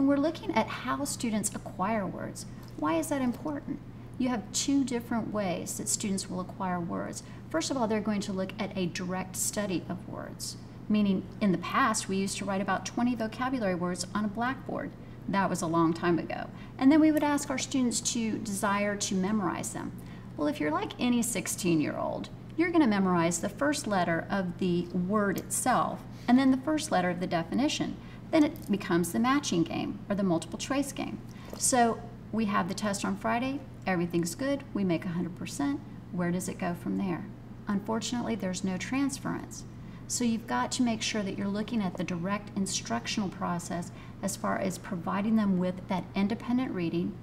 When we're looking at how students acquire words, why is that important? You have two different ways that students will acquire words. First of all, they're going to look at a direct study of words, meaning in the past we used to write about 20 vocabulary words on a blackboard. That was a long time ago. And then we would ask our students to desire to memorize them. Well, if you're like any 16-year-old, you're going to memorize the first letter of the word itself and then the first letter of the definition. Then it becomes the matching game or the multiple choice game. So we have the test on Friday, everything's good, we make 100%. Where does it go from there? Unfortunately, there's no transference. So you've got to make sure that you're looking at the direct instructional process as far as providing them with that independent reading,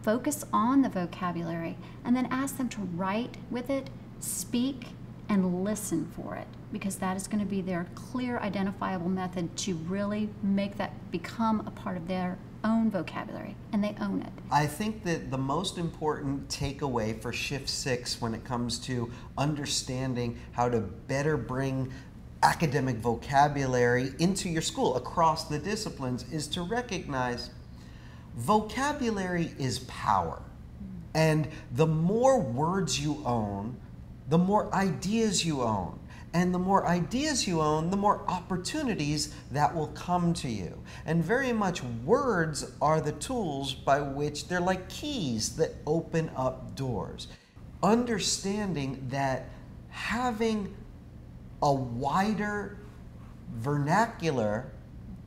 focus on the vocabulary, and then ask them to write with it, speak, and listen for it, because that is going to be their clear, identifiable method to really make that become a part of their own vocabulary, and they own it. I think that the most important takeaway for Shift 6 when it comes to understanding how to better bring academic vocabulary into your school across the disciplines is to recognize vocabulary is power. And the more words you own, the more ideas you own. And the more ideas you own, the more opportunities that will come to you. And very much words are the tools by which they're like keys that open up doors. Understanding that having a wider vernacular,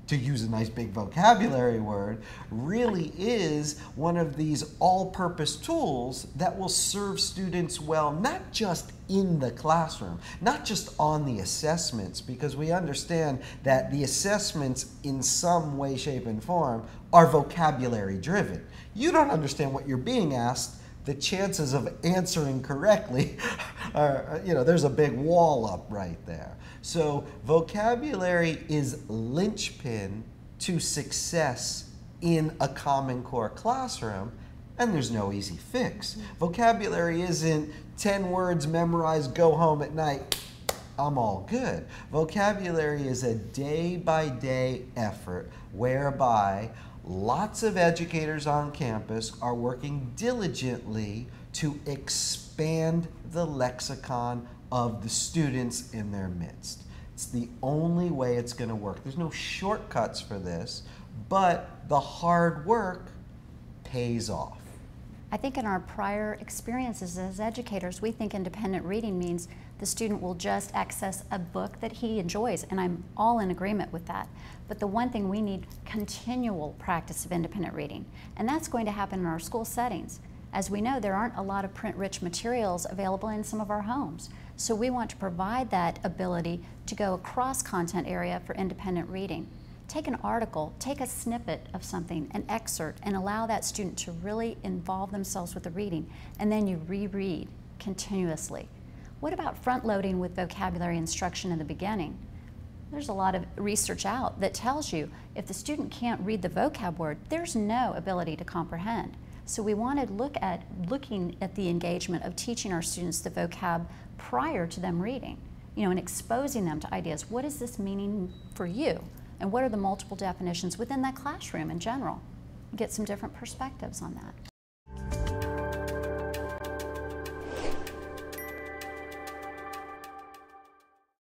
to use a nice big vocabulary word, really is one of these all-purpose tools that will serve students well, not just in the classroom, not just on the assessments, because we understand that the assessments in some way, shape, and form are vocabulary driven. You don't understand what you're being asked, the chances of answering correctly are, there's a big wall up right there. So vocabulary is linchpin to success in a Common Core classroom, and there's no easy fix. Vocabulary isn't 10 words memorized, go home at night, I'm all good. Vocabulary is a day-by-day effort whereby lots of educators on campus are working diligently to expand the lexicon of the students in their midst. It's the only way it's going to work. There's no shortcuts for this, but the hard work pays off. I think in our prior experiences as educators, we think independent reading means the student will just access a book that he enjoys, and I'm all in agreement with that. But the one thing, we need continual practice of independent reading, and that's going to happen in our school settings. As we know, there aren't a lot of print-rich materials available in some of our homes, so we want to provide that ability to go across content area for independent reading. Take an article, take a snippet of something, an excerpt, and allow that student to really involve themselves with the reading, and then you reread continuously. What about front-loading with vocabulary instruction in the beginning? There's a lot of research out that tells you if the student can't read the vocab word, there's no ability to comprehend. So we want to looking at the engagement of teaching our students the vocab prior to them reading, and exposing them to ideas. What is this meaning for you? And what are the multiple definitions within that classroom in general? Get some different perspectives on that.